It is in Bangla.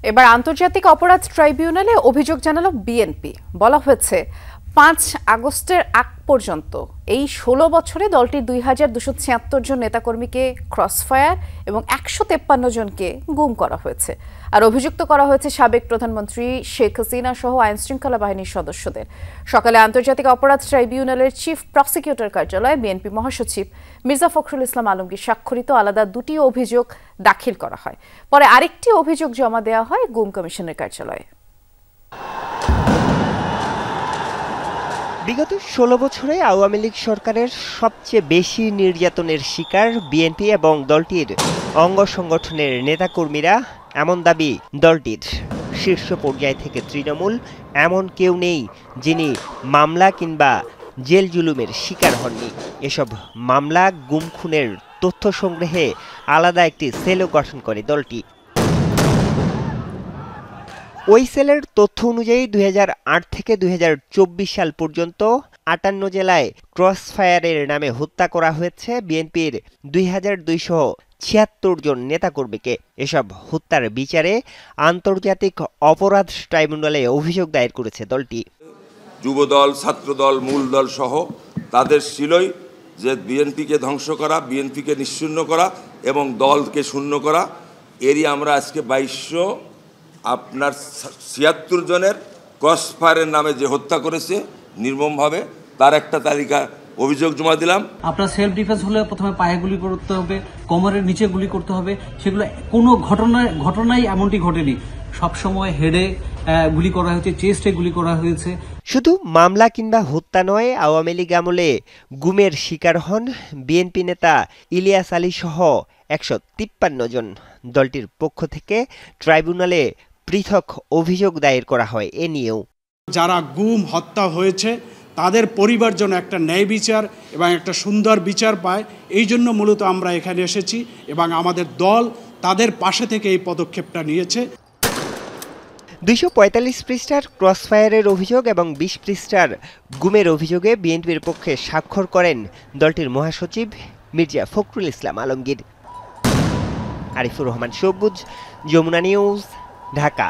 এবার আন্তর্জাতিক অপরাধ ট্রাইব্যুনালে অভিযোগ জানালো বিএনপি। বলা হয়েছে ৫ আগস্টের আগ পর্যন্ত এই ১৬ বছরে দলটির ২,২৭৬ জন নেতাকর্মীকে ক্রসফায়ার এবং ১৫৩ জনকে গুম করা হয়েছে। আর অভিযুক্ত করা হয়েছে সাবেক প্রধানমন্ত্রী শেখ হাসিনা সহ আইনশৃঙ্খলা বাহিনীর সদস্যদের। সকালে আন্তর্জাতিক অপরাধ ট্রাইব্যুনালের চিফ প্রসিকিউটর কার্যালয়ে বিএনপি মহাসচিব মির্জা ফখরুল ইসলাম আলমগীর স্বাক্ষরিত আলাদা দুটি অভিযোগ দাখিল করা হয়। পরে আরেকটি অভিযোগ জমা দেওয়া হয় গুম কমিশনের কার্যালয়ে। বিগত ১৬ বছরে আওয়ামী লীগ সরকারের সবচেয়ে বেশি নির্যাতনের শিকার বিএনপি এবং দলটির অঙ্গ সংগঠনের নেতাকর্মীরা, এমন দাবি দলটির। শীর্ষ পর্যায় থেকে তৃণমূল এমন কেউ নেই যিনি মামলা কিংবা জেল জুলুমের শিকার হননি। এসব মামলা গুম খুনের তথ্য সংগ্রহে আলাদা একটি সেলও গঠন করে দলটি। ওই সেলের তথ্য অনুযায়ী ২০০৮ থেকে ২০২৪ সাল পর্যন্ত ৫৮ জেলায় ক্রসফায়ারের নামে হত্যা করা হয়েছে বিএনপির ২,২৭৬ জন নেতাকর্মীকে। এসব হত্যার বিচারে আন্তর্জাতিক অপরাধ ট্রাইব্যুনালে অভিযোগ দায়ের করেছে দলটি। যুবদল, ছাত্রদল, মূল দল সহ তাদের ছিলই যে বিএনপিকে ধ্বংস করা, বিএনপিকে নিশ্চিহ্ন করা এবং দলকে শূন্য করা। এরই আমরা আজকে ২৭৭৬ জনের ক্রসফায়ারের নামে যে হত্যা করেছে নির্মমভাবে, তার একটা তালিকা অভিযোগ জমা দিলাম। আপনার সেলফ ডিফেন্স হলে প্রথমে পায়ে গুলি করতে হবে, কোমরের নিচে গুলি করতে হবে। সেগুলো কোনো ঘটনাই এমনটি ঘটেনি। সবসময় হেডে গুলি করা হয়েছে, চেস্টে গুলি করা হয়েছে। শুধু মামলা কিংবা হত্যা নয়, আওয়ামী লীগ আমলে গুমের শিকার হন বিএনপি নেতা ইলিয়াস আলী সহ ১৫৩ জন। দলটির পক্ষ থেকে ট্রাইব্যুনালে পৃথক অভিযোগ দায়ের করা হয় এ নিয়েও। যারা গুম হত্যা হয়েছে তাদের পরিবার যেন একটা ন্যায় বিচার এবং একটা সুন্দর বিচার পায়, এই জন্য মূলত আমরা এখানে এসেছি এবং আমাদের দল তাদের পাশে থেকে এই পদক্ষেপটা নিয়েছে। ২৪৫ পৃষ্ঠার ক্রসফায়ারের অভিযোগ এবং ২০ পৃষ্ঠার গুমের অভিযোগে বিএনপির পক্ষে স্বাক্ষর করেন দলটির মহাসচিব মির্জা ফখরুল ইসলাম আলমগীর। আরিফুর রহমান সবুজ, যমুনা নিউজ, ঢাকা।